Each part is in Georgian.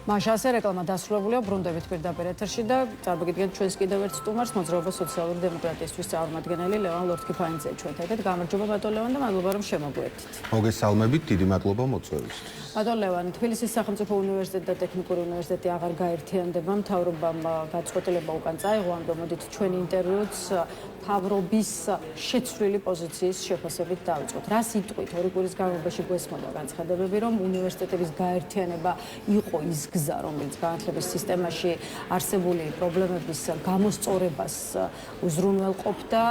მაშასე რეკლამა დასრულებულია ბრუნდებით პირდაპირ ეთერში და წარმოგიდგენთ ჩვენს კიდევ ერთ სტუმარს მოძრაობა სოციალური დემოკრატიისთვის წარმომადგენელი ლევან ლორთქიფანიძე ჩვენთან ერთად. გამარჯობა ბატონ ლევან და მადლობა რომ შემოგვიერთით. მოგესალმებით, დიდი მადლობა მოწვევისთვის. ბატონ ლევან, თბილისის სახელმწიფო უნივერსიტეტი და ტექნიკური უნივერსიტეტი აღარ გაერთიანდება, მთავრობამ გაწყვეტილება უკან წაიღო, ამიტომ მოდით ჩვენი ინტერვიუც მთავრობის შეცვლილი პოზიციის შეფასებით დავიწყოთ. რა სიტყვით ორი კვირის განმავლობაში გვესმოდა განცხადებები, რომ უნივერსიტეტების გაერთიანება იყო ის გზა, რომელიც განათლების სისტემაში არსებული პრობლემების გამოსწორებას უზრუნველყოფდა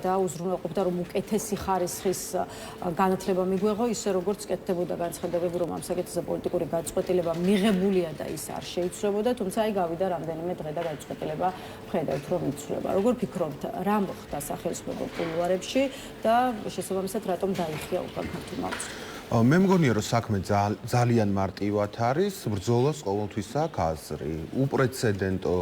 და უზრუნველყოფდა, რომ უკეთესი ხარისხის განათლება მიგვეღო, ისე როგორც კეთდებოდა განცხადებები, რომ ამ საკითხზე პოლიტიკური გაწყვეტილება მიღებულია და ის არ შეიცვლებოდა, თუმცა აი გავიდა რამდენიმე დღე და გაწყვეტილება ხედავთ, რომ იცვლება. როგორ ფიქრობთ, რა მოხდა სახელმწიფო კულუარებში და შესაბამისად რატომ დაიხია უკან ქართულმა ოცნებამ? მე მგონია, რომ საქმე ძალიან მარტივად არის, ბრძოლას ყოველთვის აქვს აზრი. უპრეცედენტო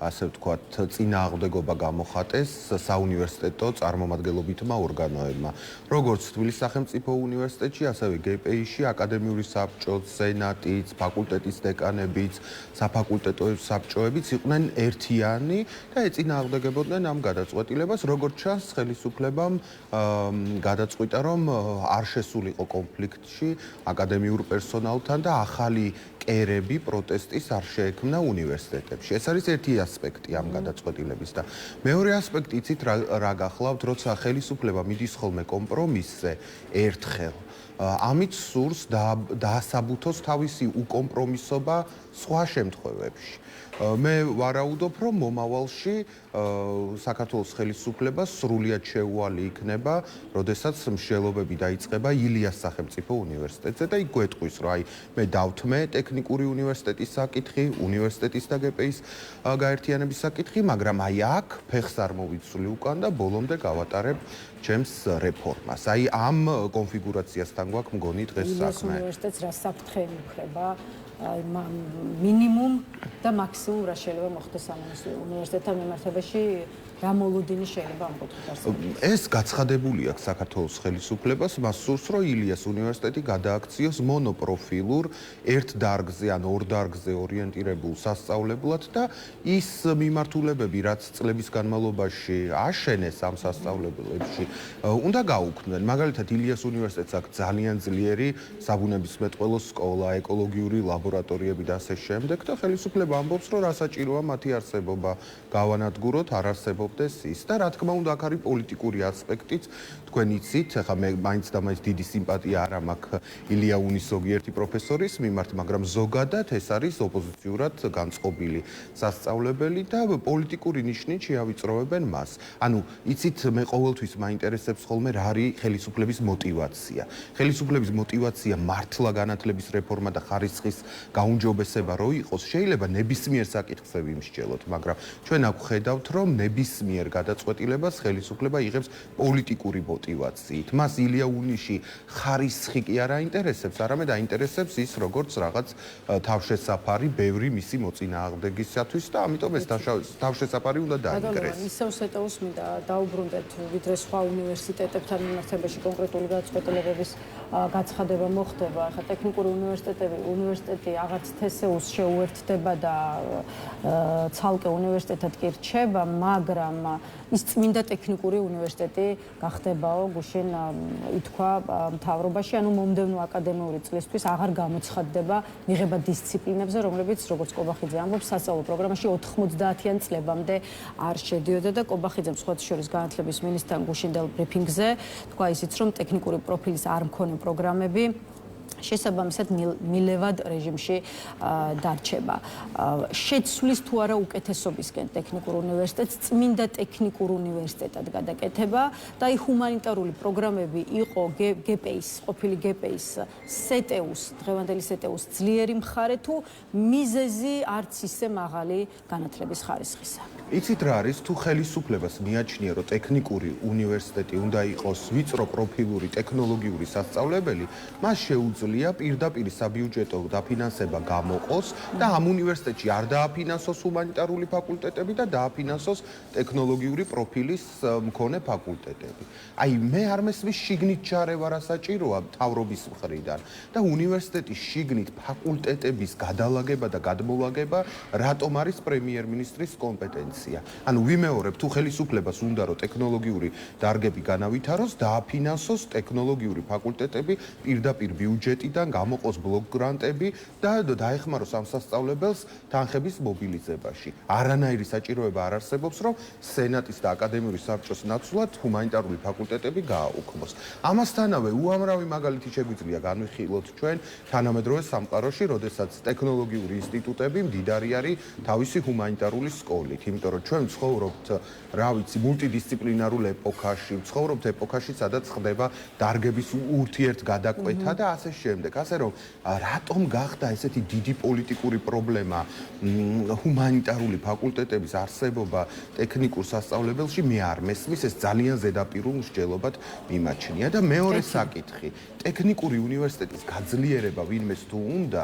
ასე ვთქვათ, წინააღმდეგობა გამოხატეს საუნივერსიტეტო წარმომადგენლობითმა ორგანოებმა. როგორც თბილისის სახელმწიფო უნივერსიტეტში, ასევე გპ-ში, აკადემიური საბჭო, სენატიც, ფაკულტეტის დეკანებიც, საფაკულტეტო საბჭოებიც იყვნენ ერთიანი და ეწინააღმდეგებოდნენ ამ გადაწყვეტილებას. როგორც ჩანს, ხელისუფლებამ გადაწყვიტა, რომ არ შესულიყო კონფლიქტში აკადემიურ პერსონალთან და ახალი კერები პროტესტის არ შეექმნა უნივერსიტეტებში. ეს არის ერთი ასპექტი ამ გადაწყვეტილების და მეორე ასპექტი იცით რა გახლავთ, როცა ხელისუფლება მიდის ხოლმე კომპრომისზე ერთხელ ამით სურს დაასაბუთოს თავისი უკომპრომისობა სხვა შემთხვევებში. მე ვარაუდობ, რომ მომავალში საქართველოს ხელისუფლება სრულიად შეუვალი იქნება, როდესაც მსჯელობები დაიწყება ილიას სახელმწიფო უნივერსიტეტზე და იქ გვეტყვის, რომ აი მე დავთმე ტექნიკური უნივერსიტეტის საკითხი, უნივერსიტეტის და გპ-ის გაერთიანების საკითხი, მაგრამ აი აქ ფეხს არ მოვიცვლი უკან და ბოლომდე გავატარებ ჩემს რეფორმას. აი ამ კონფიგურაციასთან გვაქვს მგონი დღეს საქმე. უნივერსიტეტს რა საფრთხე ემუქრება? მინიმუმ და მაქსიმუმ რა შეიძლება მოხდეს ამ უნივერსიტეტთან მიმართებაში, რა მოლოდინი შეიძლება ამ კუთხით არსებობს? ეს გაცხადებული აქვს საქართველოს ხელისუფლებას, მას სურს, რომ ილიას უნივერსიტეტი გადააქციოს მონოპროფილურ, ერთ დარგზე ან ორ დარგზე ორიენტირებულ სასწავლებლად და ის მიმართულებები, რაც წლების განმავლობაში აშენეს ამ სასწავლებლებში, უნდა გაუქმდნენ. მაგალითად, ილიას უნივერსიტეტს აქვს ძალიან ძლიერი საბუნებისმეტყველო სკოლა, ეკოლოგიური ლაბორატორიები და ასე შემდეგ და ხელისუფლება ამბობს, რომ რა საჭიროა მათი არსებობა გავანადგუროთ, არ არსებობდეს ის და რა თქმა უნდა აქ არის პოლიტიკური ასპექტიც. თქვენ იცით, ახლა მე მაინც და მაინც დიდი სიმპათია არ მაქვს ილია უნის ზოგიერთი პროფესორის მიმართ, მაგრამ ზოგადად ეს არის ოპოზიციურად განწყობილი სასწავლებელი და პოლიტიკური ნიშნით შეავიწროვებენ მას. ანუ იცით, მე ყოველთვის მაინტერესებს ხოლმე რა არის ხელისუფლების мотиваცია. ხელისუფლების мотиваცია მართლა განათლების რეფორმა და ხარისხის გაუმჯობესება რო იყოს, შეიძლება ნებისმიერ საკითხზე ვიმსჯელოთ, მაგრამ ჩვენ აქ ხედავთ, რომ ნებისმიერ გადაწყვეტილებას ხელისუფლება იღებს პოლიტიკური мотиваციით. მას ილია უნიში ხარისხი კი არ აინტერესებს, არამედ აინტერესებს ის როგორც რაღაც თავშესაფარი ბევრი მისი მოწინააღმდეგისათვის და ამიტომ ეს თავშესაფარი უნდა დაინგრეს. ისევ სეტეუს მინდა დაუბრუნდეთ ვიდრე სხვა უნივერსიტეტებთან მიმართებაში კონკრეტული გადაწყვეტილებების გაცხადება მოხდება. ახლა ტექნიკური უნივერსიტეტი აღარც თსეუს შეუერთდება და ცალკე უნივერსიტეტად კი რჩება, მაგრამ ის წმინდა ტექნიკური უნივერსიტეტი გახდებაო, გუშინ ითქვა მთავრობაში, ანუ მომდევნო აკადემიური წლისთვის აღარ გამოცხადდება მიღება დისციპლინებზე, რომლებიც როგორც კობახიძე ამბობს, სასწავლო პროგრამაში 90-იან წლებამდე არ შედიოდა და კობახიძემ სხვათა შორის განათლების მინისტრთან გუშინდელ ბრიფინგზე თქვა ისიც, რომ ტექნიკური პროფილის არ მქონე პროგრამები შესაბამისად მილევად რეჟიმში დარჩება. შეცვლის თუ არა უკეთესობისკენ ტექნიკურ უნივერსიტეტს წმინდა ტექნიკურ უნივერსიტეტად გადაკეთება და აი ჰუმანიტარული პროგრამები იყო გპ-ის, ყოფილი გპ-ის სეტეუს, დღევანდელი სეტეუს ძლიერი მხარე თუ მიზეზი არც ისე მაღალი განათლების ხარისხისა. იცით რა არის, თუ ხელისუფლებას მიაჩნია, რომ ტექნიკური უნივერსიტეტი უნდა იყოს ვიწრო პროფილური ტექნოლოგიური სასწავლებელი, მას შეუძლია პირდაპირ საბიუჯეტო დაფინანსება გამოყოს და ამ უნივერსიტეტში არ დააფინანსოს ჰუმანიტარული ფაკულტეტები და დააფინანსოს ტექნოლოგიური პროფილის მქონე ფაკულტეტები. აი, მე არ მესმის შიგნით ჩარევა რა საჭიროა მთავრობის მხრიდან და უნივერსიტეტის შიგნით ფაკულტეტების გადალაგება და გადმოლაგება რატომ არის პრემიერ-მინისტრის კომპეტენცია. ანუ ვიმეორებ, თუ ხელისუფლებას უნდა რომ ტექნოლოგიური დარგები განავითაროს, დააფინანსოს ტექნოლოგიური ფაკულტეტები პირდაპირ ბიუჯეტიდან, გამოყოს ბლოკ გრანტები და დაეხმაროს ამ სასწავლებელს თანხების მობილიზებაში. არანაირი საჭიროება არ არსებობს, რომ სენატის და აკადემიური საბჭოს ნაცვლად ჰუმანიტარული ფაკულტეტები გააუქმოს. ამასთანავე უამრავი მაგალითი შეგვიძლია განვიხილოთ ჩვენ თანამედროვე სამყაროში, როდესაც ტექნოლოგიური ინსტიტუტები მდიდარი არის თავისი ჰუმანიტარული სკოლით, იმიტომ რომ ჩვენ ვცხოვრობთ, რა ვიცი, მულტიდისციპლინარულ ეპოქაში, ვცხოვრობთ ეპოქაში, სადაც ხდება დარგების ურთიერთგადაკვეთა და ასე შემდეგ. ასე რომ რატომ გახდა ესეთი დიდი პოლიტიკური პრობლემა ჰუმანიტარული ფაკულტეტების არსებობა ტექნიკურ სასწავლებელში, მე არ მესმის, ეს ძალიან ზედაპირულ მსჯელობად მიმაჩნია და მეორე საკითხი, ტექნიკური უნივერსიტეტის გაძლიერება ვინმეს თუ უნდა,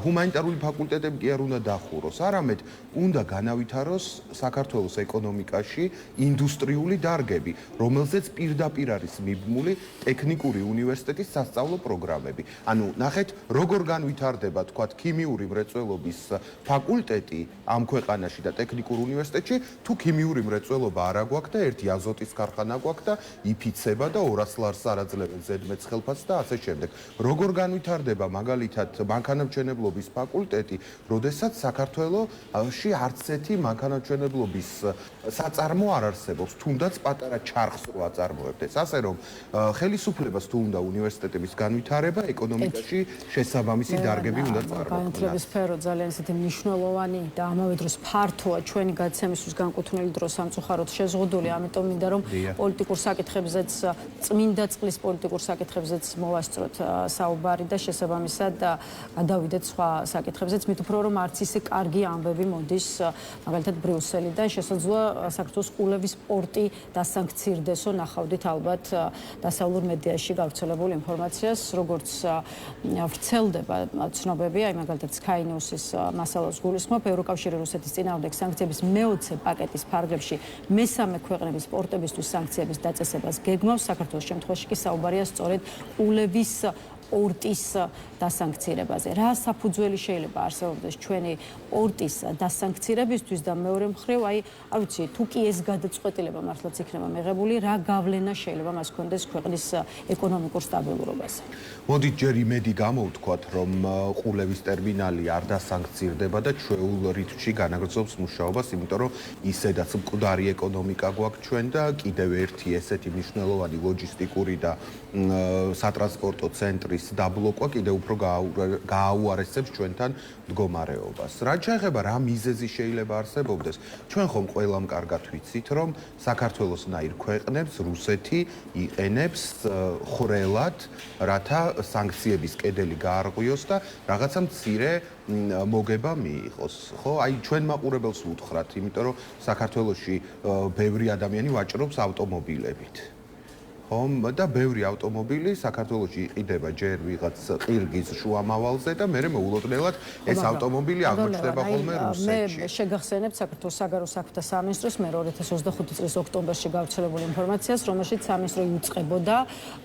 ჰუმანიტარული ფაკულტეტები კი არ უნდა დახუროს, არამედ უნდა განავითაროს საქართველოს ეკონომიკაში ინდუსტრიული დარგები, რომელზეც პირდაპირ არის მიბმული ტექნიკური უნივერსიტეტის სასწავლო პროგრამები. ანუ ნახეთ, როგორ განვითარდება, თქვათ, ქიმიური მრეწველობის ფაკულტეტი ამ ქვეყანაში და ტექნიკურ უნივერსიტეტში, თუ ქიმიური მრეწველობა არ აგვაქვს და ერთი აზოტის ქარხანა გვაქვს და იფიცება და 200 ლარს არაძლევენ ზედმეტ ხელფასს და ასე შემდეგ. როგორ განვითარდება მაგალითად მანქანათმშენებლობის ფაკულტეტი, როდესაც საქართველოში არც ერთი მანქანათმშენებლობის საწარმო არ არსებობს, თუნდაც პატარა ჩარხს რო აწარმოებდეს. ასე რომ ხელისუფლებას თუ უნდა უნივერსიტეტების განვითარება, ეკონომიკაში შესაბამისი დარგები უნდა წარმოქმნას. განათლების სფერო ძალიან ისეთი მნიშვნელოვანი და ამავე დროს ფართოა ჩვენი გადაცემისთვის განკუთვნილი დრო სამწუხაროდ შეზღუდული, ამიტომ მინდა რომ პოლიტიკურ საკითხებზეც, წმინდა წყლის პოლიტიკურ საკითხებზეც მოვასწროთ საუბარი და შესაბამისად გადავიდეთ სხვა საკითხებზეც, მით უფრო რომ არც ისე კარგი ამბები მოდის მაგალითად ბრიუსელიდან, შესაძლოა საქართველოს კულების სპორტი დასანქცირდესო, ნახავდით ალბათ დასავლურ მედიაში გავრცელებულ ინფორმაციას, როგორც ვრცელდება ცნობები, აი მაგალითად Sky News-ის მასალას გულისხმობ, ევროკავშირი რუსეთის წინააღმდეგ სანქციების მე-20 პაკეტის ფარგლებში მესამე ქვეყნების სპორტებისთვის სანქციების დაწესებას გეგმავს, საქართველოს შემთხვევაში კი საუბარია სწორედ კულების პორტის დასანქცირებაზე. რა საფუძველი შეიძლება არსებობდეს ჩვენი პორტის დასანქცირებისთვის და მეორე მხრივ, აი, არ ვიცი, თუ კი ეს გადაწყვეტილება მართლაც იქნება მიღებული, რა გავლენა შეიძლება მას ჰქონდეს ქვეყნის ეკონომიკურ სტაბილურობაზე? მოდით ჯერ იმედი გამოვთქვათ, რომ ყულების ტერმინალი არ დასანქცირდება და ჩვეულ რითმში განაგრძობს მუშაობას, იმიტომ რომ ისედაც მკვდარი ეკონომიკა გვაქვს ჩვენ და კიდევ ერთი ესეთი მნიშვნელოვანი ლოჯისტიკური და სატრანსპორტო ცენტრის დაბლოკვა კიდევ უფრო გააუარესებს ჩვენთან მდგომარეობას. რაც შეეხება რა მიზეზი შეიძლება არსებობდეს, ჩვენ ხომ ყველამ კარგად ვიცით, რომ საქართველოსნაირ ქვეყნებს რუსეთი იყენებს ხვრელად, რათა სანქციების კედელი გაარღვიოს და რაღაცა მცირე მოგება მიიღოს. ხო, აი ჩვენ მაყურებელს ვუთხრათ, იმიტომ რომ საქართველოში ბევრი ადამიანი ვაჭრობს ავტომობილებით. ხომ და ბევრი ავტომობილი საქართველოში იყიდება ჯერ ვიღაც ყირგის შუამავალზე და მერე მოულოდნელად ეს ავტომობილი აღმოჩნდება ხოლმე რუსეთში. მე შეგახსენებთ საქართველოს საგარეო საქმეთა სამინისტროს მე 2025 წლის ოქტომბერში გავრცელებული ინფორმაციას, რომელშიც სამინისტრო იუწყებოდა,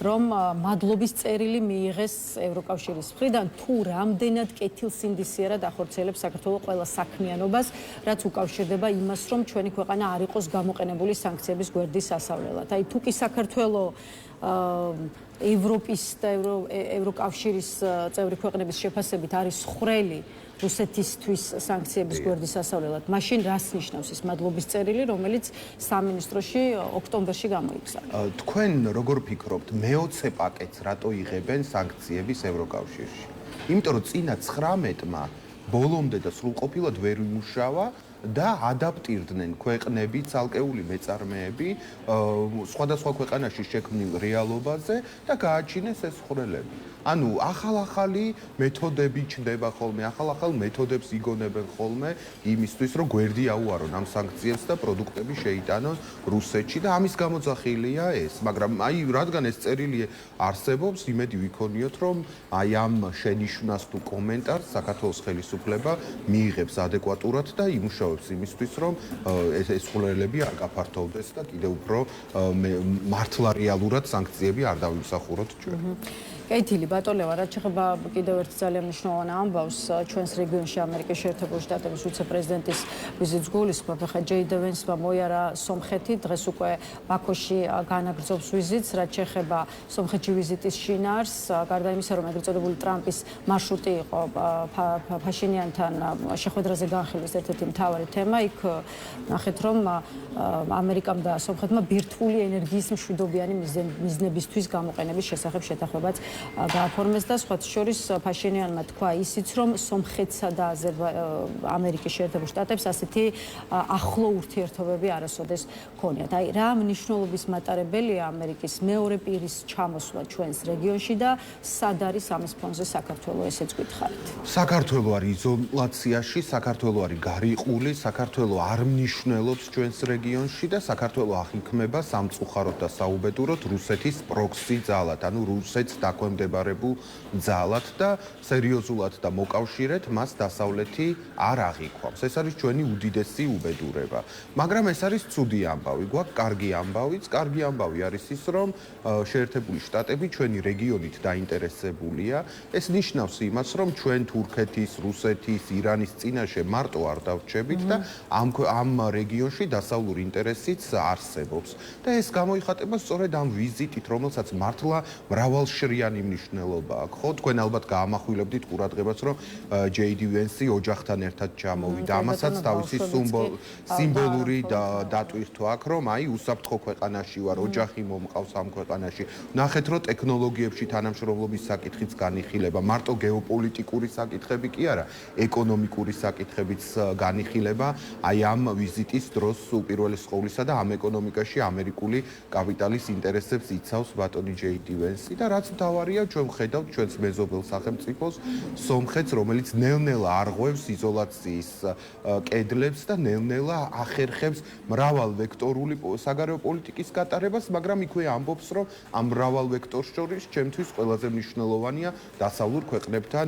რომ მადლობის წერილი მიიღეს ევროკავშირის მხრიდან, თუ რამდენად კეთილსინდისიერად ახორციელებს საქართველოს ყველა საქმიანობას, რაც უკავშირდება იმას, რომ ჩვენი ქვეყანა არ იყოს გამოყენებული სანქციების გვერდის სასავლელად. აი თუ კი საქართველოს ევროპის და ევროკავშირის წევრი ქვეყნების შეფასებით არის ხვრელი რუსეთისთვის სანქციების გვერდის სასავლელად, მაშინ რას ნიშნავს ეს მადლობის წერილი, რომელიც სამინისტროში ოქტომბერში გამოიცა? თქვენ როგორ ფიქრობთ, მე-20 პაკეტს რატო იღებენ სანქციების ევროკავშირში? იმიტომ რომ წინა 19-მა ბოლომდე და სრულყოფილად ვერ იმუშავა და ადაპტირდნენ ქვეყნები, ცალკეული მეწარმეები სხვადასხვა ქვეყანაში შექმნილ რეალობაზე და გააჩინეს ეს ხვრელები. ანუ ახალ-ახალი მეთოდები ჩნდება ხოლმე, ახალ-ახალ მეთოდებს იგონებენ ხოლმე იმისთვის, რომ გვერდი აუარონ ამ სანქციებს და პროდუქტები შეიტანონ რუსეთში და ამის გამოძახილია ეს. მაგრამ აი რადგან ეს წერილი არსებობს, იმედი ვიქონიოთ, რომ აი ამ შენიშვნას თუ კომენტარს საქართველოს ხელისუფლება მიიღებს ადეკვატურად და იმუშავებს იმისთვის, რომ ეს ხვრელები არ გაფართოვდეს და კიდევ უფრო მართლა რეალურად სანქციები არ დავიმსახუროთ ჩვენ. კეთილი ბატონევა, რაც შეეხება კიდევ ერთ ძალიან მნიშვნელოვან ამბავს ჩვენს რეგიონში ამერიკის შეერთებული შტატების ვიცე-პრეზიდენტის ვიზიტს გულისხმობ. ახლა ჯეიდ ვენსმა მოიარა სომხეთი, დღეს უკვე ბაქოში განაგრძობს ვიზიტს, რაც შეეხება სომხეთში ვიზიტის შინაარს, გარდა იმისა, რომ ეგრეთ წოდებული ტრამპის მარშრუტი იყო ფაშინიანთან შეხვედრაზე განხილვის ერთ-ერთი მთავარი თემა, იქ ნახეთ, რომ ამერიკამ და სომხეთმა ბირთვული ენერგიის მშვიდობიანი მიზნებისთვის გამოყენების შესახებ შეთანხმებაც გააფორმეს და სხვათა შორის ფაშინიანმა თქვა ისიც, რომ სომხეთსა და ამერიკის შეერთებულ შტატებს ასეთი ახლო ურთიერთობები არასოდეს ქონიათ. აი რა მნიშვნელობის მატარებელია ამერიკის მეორე პირის ჩამოსვლა ჩვენს რეგიონში და სად არის ამის ფონზე საქართველო, ესეც გითხარით. საქართველო არის იზოლაციაში, საქართველო არის გარიყული, საქართველო არ მნიშვნელობს ჩვენს რეგიონში და საქართველო აღიქმება სამწუხაროდ და საუბედუროდ რუსეთის პროქსი ძალად, ანუ რუსეთს დაქვემდებარებულ ძალად და სერიოზულად და მოკავშირედ მას დასავლეთი არ აღიქვამს. ეს არის ჩვენი უდიდესი უბედურება. მაგრამ ეს არის ცუდი ამბავი, გვაქვს კარგი ამბავიც. კარგი ამბავი არის ის, რომ შეერთებული შტატები ჩვენი რეგიონით დაინტერესებულია. ეს ნიშნავს იმას, რომ ჩვენ თურქეთის, რუსეთის, ირანის წინაშე მარტო არ დავრჩებით და ამ რეგიონში დასავლური ინტერესიც არსებობს. და ეს გამოიხატება სწორედ ამ ვიზიტით, რომელსაც მართლა მრავალშრიანი მნიშვნელობა აქვს. ხო, თქვენ ალბათ გაამახვილებდით ყურადღებას, რომ ჯეიდი ვენსი ოჯახთან ერთად ჩამოვიდა. ამასაც თავისი სიმბოლური დატვირთვა აქვს, რომ აი უსაფრთხო ქვეყანაში ვარ, ოჯახი მომყავს ამ ქვეყანაში. ნახეთ, რომ ტექნოლოგიებში თანამშრომლობის საკითხიც განიხილება, მარტო გეოპოლიტიკური საკითხები კი არა, ეკონომიკური საკითხებიც განიხილება. აი ამ ვიზიტის დროს უპირველეს ყოვლისა და ამ ეკონომიკაში ამერიკული კაპიტალის ინტერესებს იცავს ბატონი ჯეიდი ვენსი და რაც მთავარია, ჩვენ ვხედავთ ჩვენს მეზობელ სახელმწიფოს სომხეთს, რომელიც ნელ-ნელა არღვევს იზოლაციის კედლებს და ნელ-ნელა ახერხებს მრავალვექტორული საგარეო პოლიტიკის გატარებას, მაგრამ იქვე ამბობს, რომ ამ მრავალ ვექტორს შორის ჩემთვის ყველაზე მნიშვნელოვანია დასავლურ ქვეყნებთან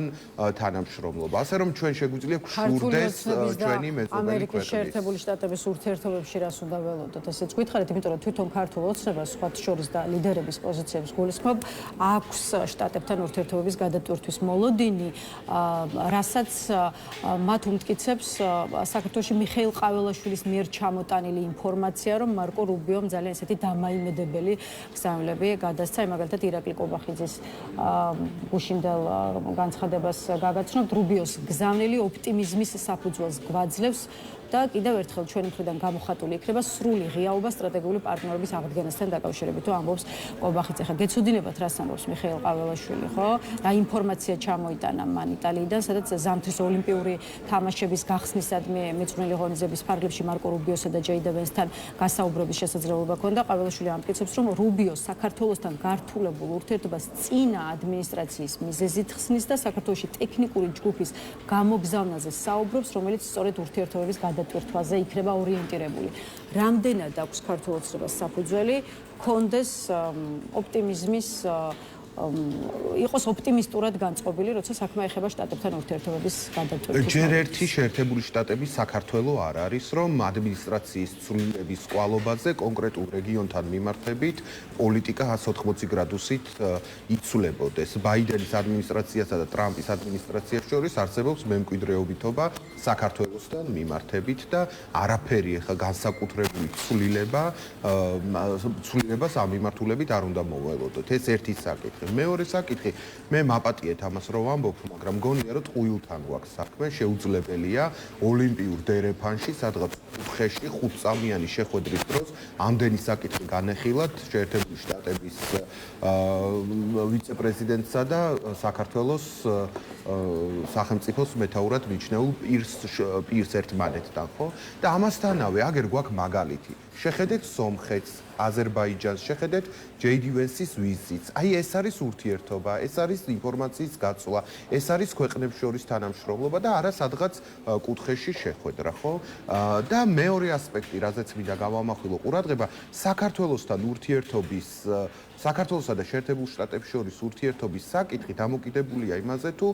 თანამშრომლობა. ასე რომ ჩვენ შეგვიძლია გვშურდეს ჩვენი მეზობელი ამერიკის შეერთებული შტატების ურთიერთობებში რას უნდა ველოდოთ, ესეც გითხარით, იმიტომ რომ თვითონ ქართულ ოცნებას სხვათა შორის და ლიდერების პოზიციებს გულისხმობ, აქვს შტატებთან ურთიერთობების გადატვირთვის მოლოდინი, რასაც მათ უმტკიცებს საქართველოში მიხეილ ყაველაშვილის მიერ ჩამოტანილი ინფორმაცია, რომ მარკო რუბიომ ძალიან ესეთი დამაიმედებელი გზავნილები გადასცა, მაგალითად ირაკლი კობახიძის გუშინდელ განცხადებას გაგაცნობთ, რუბიოს გზავნილი ოპტიმიზმის საფუძველს გვაძლევს და კიდევ ერთხელ ჩვენი მხრიდან გამოხატული იქნება სრული ღიაობა სტრატეგიული პარტნიორობის აღდგენასთან დაკავშირებით, თუ ამბობს კობახიძე. ხა გეცოდინებათ რას ამბობს მიხეილ ყაველაშვილი, ხო? რა ინფორმაცია ჩამოიტანა მან იტალიიდან, სადაც ზამთრის ოლიმპიური თამაშების გახსნისადმი მეწვრთნელი ღონისძიების ფარგლებში მარკო რუბიოსა და ჯეიდ ვენსთან გასაუბრების შესაძლებლობა ჰქონდა. ყაველაშვილი ამტკიცებს, რომ რუბიო საქართველოსთან გართულებულ ურთიერთობას წინა ადმინისტრაციის მიზეზით ხსნის და საქართველოში ტექნიკური ჯგუფის გამოგზავნაზე საუბრობს, რომელიც სწორედ ურთიერთობების გადატვირთვაზე იქნება ორიენტირებული. რამდენად აქვს ქართულ ოცნებას საფუძველი კონდეს ოპტიმიზმის იყოს ოპტიმისტურად განწყობილი, როცა საქმე ეხება შტატებთან ურთიერთობების გადატვირთვას. ჯერ ერთი შეერთებული შტატების საქართველო არ არის, რომ ადმინისტრაციის ცვლილების კვალობაზე კონკრეტულ რეგიონთან მიმართებით პოლიტიკა 180 გრადუსით იცვლებოდეს. ბაიდენის ადმინისტრაციასა და ტრამპის ადმინისტრაციას შორის არსებობს მემკვიდრეობითობა საქართველოსთან მიმართებით და არაფერი ახლა განსაკუთრებული ცვლილებას ამ მიმართულებით არ უნდა მოველოდოთ. ეს ერთი საკითხი. მეორე საკითხი, მე მაპატიეთ ამას რომ ვამბობ, მაგრამ მგონია რომ ტყუილთან გვაქვს საქმე, შეუძლებელია ოლიმპიურ დერეფანში, სადღაც უხეში 5 წამიანი შეხვედრის დროს ამდენი საკითხი განეხილათ შეერთებული შტატების ვიცე-პრეზიდენტსა და საქართველოს სახელმწიფოს მეთაურად მიჩნეულ პირს ერთმანეთთან, ხო? და ამასთანავე აგერ გვაქვს მაგალითი. შეხედეთ სომხეთს, აზერბაიჯანს, შეხედეთ JD Vance-ის ვიზიტს. აი ეს არის ურთიერთობა, ეს არის ინფორმაციის გაცვლა, ეს არის ქვეყნებს შორის თანამშრომლობა და არა სადღაც კუთხეში შეხვედრა, ხო? და მეორე ასპექტი, რაზეც მინდა გავამახვილო ყურადღება, საქართველოსთან ურთიერთობის საქართველოსა და შეერთებულ შტატებს შორის ურთიერთობის საკითხი დამოკიდებულია იმაზე, თუ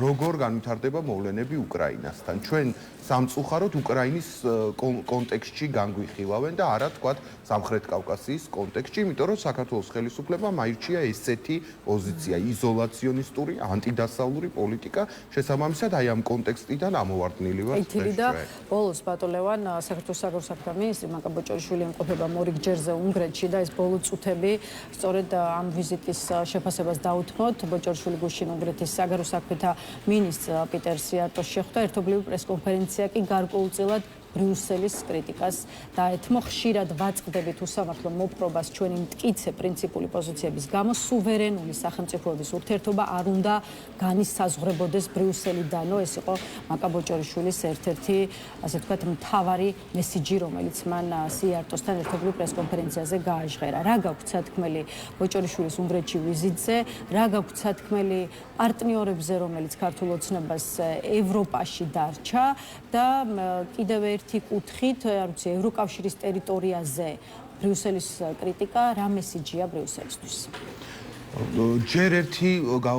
როგორ განვითარდება მოვლენები უკრაინასთან. ჩვენ სამწუხაროდ უკრაინის კონტექსტში განგვიხილავენ და არა თქვათ სამხრეთ კავკასიის კონტექსტში, იმიტომ რომ საქართველოს ხელისუფლებამ აირჩია ესეთი პოზიცია, იზოლაციონისტური, ანტიდასავლური პოლიტიკა, შესაბამისად აი ამ კონტექსტიდან ამოვარდნილი ვართ. ეთილი და ბოლოს ბატონლევან საქართველოს საგარეო საქმეთა მინისტრი მაკა ბოჭორიშვილი იმყოფება მორიგ ჯერზე უნგრეთში და ეს ბოლო წუთები სწორედ ამ ვიზიტის შეფასებას დაუთმოთ. ბოჭორიშვილი გუშინ უნგრეთის საგარეო საქმეთა მინისტრ პიტერ სიარტოს შეხვდა, ერთობლივი პრესკონფერენცია კი გარკვეულწილად ბრიუსელის კრიტიკას დაეთმო. ხშირად ვაწყდებით უსამართლო მოპყრობას ჩვენი მტკიცე პრინციპული პოზიციების გამო, სუვერენული სახელმწიფოების ურთიერთობა არ უნდა განისაზღვრებოდეს ბრიუსელიდანო. ეს იყო მაკა ბოჭორიშვილის ერთ-ერთი, ასე ვთქვათ, მთავარი მესიჯი, რომელიც მან სიარტოსთან ერთობლივ პრესკონფერენციაზე გააჟღერა. რა გაქვთ სათქმელი ბოჭორიშვილის უნგრეთში ვიზიტზე, რა გაქვთ სათქმელი პარტნიორებზე, რომელიც ქართულ ოცნებას ევროპაში დარჩა და კიდევ ერთი კუთხით, არ ვიცი, ევროკავშირის ტერიტორიაზე ბრიუსელის კრიტიკა რა მესიჯია ბრიუსელისთვის? ჯერ ერთი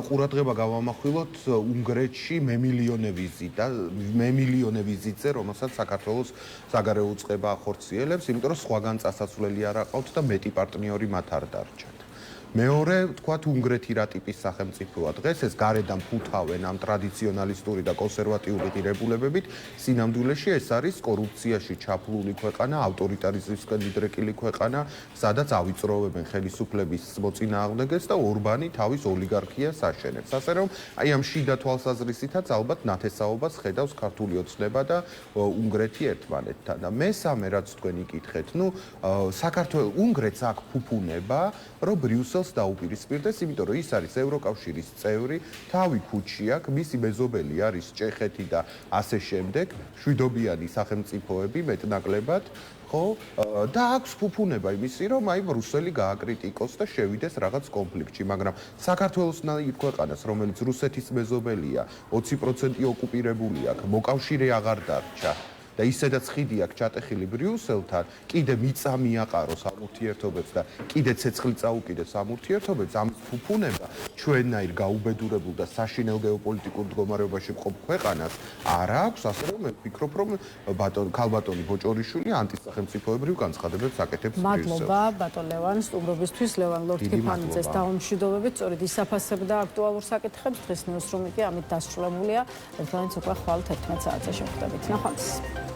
ყურადღება გავამახვილოთ უნგრეთში მემილიონე ვიზიტზე, რომელსაც საქართველოს საგარეო უწყება ახორციელებს, იმიტომ რომ სხვაგან წასასვლელი არ აყავთ და მეტი პარტნიორი მათ არ დარჩათ. მეორე, თქვათ, უნგრეთი რა ტიპის სახელმწიფოა დღეს, ეს გარედან ფუთავენ ამ ტრადიციონალისტური და კონსერვატიული ღირებულებებით, სინამდვილეში ეს არის კორუფციაში ჩაფლული ქვეყანა, ავტორიტარიზმისკენ მიდრეკილი ქვეყანა, სადაც ავიწროვებენ ხელისუფლების მოწინააღმდეგეს და ორბანი თავის ოლიგარქიას აშენებს. ასე რომ, აი ამ შიდა თვალსაზრისითაც ალბათ ნათესაობას ხედავს ქართული ოცნება და უნგრეთი ერთმანეთთან. და მესამე, რაც თქვენ იკითხეთ, საქართველოს უნგრეთს აქვს ფუფუნება, რომ ბრიუსელს დაუპირისპირდეს, იმიტომ რომ ის არის ევროკავშირის წევრი, თავი ქუჩი აქვს, მისი მეზობელი არის ჩეხეთი და ასე შემდეგ, შვიდობიანი სახელმწიფოები მეტნაკლებად, ხო? და აქვს ფუფუნება იმისი, რომ აი ბრუსელი გააკრიტიკოს და შევიდეს რაღაც კონფლიქტში, მაგრამ საქართველოსნაირ ქვეყანას, რომელიც რუსეთის მეზობელია, 20% ოკუპირებული აქვს, მოკავშირე აღარ დარჩა. და ისედაც ხიდი აქვს ჩატეხილი ბრიუსელთან, კიდე მიწა მიაყაროს ამ ურთიერთობებს და კიდე ცეცხლი წაუკიდეს ამ ურთიერთობებს, ამ ფუფუნება ჩვენნაირ გაუბედურებულ და საშინელ გეოპოლიტიკურ მდგომარეობაში მყოფ ქვეყანას არ აქვს, ასე რომ მე ვფიქრობ, რომ ქალბატონი ბოჭორიშვილი ანტისახელმწიფოებრივ განცხადებებს აკეთებს ბრიუსელში. მადლობა ბატონ ლევან სტუმრობისთვის. ლევან ლორთქიფანიძეს დავამშვიდობებით, სწორედ ისაფასებდა აქტუალურ საკითხებს. დღეს ნიუსრუმი კი ამით დასრულებულია. ერთმანეთს უკვე ხვალ 11 საათზე შევხვდებით. ნახვამდის.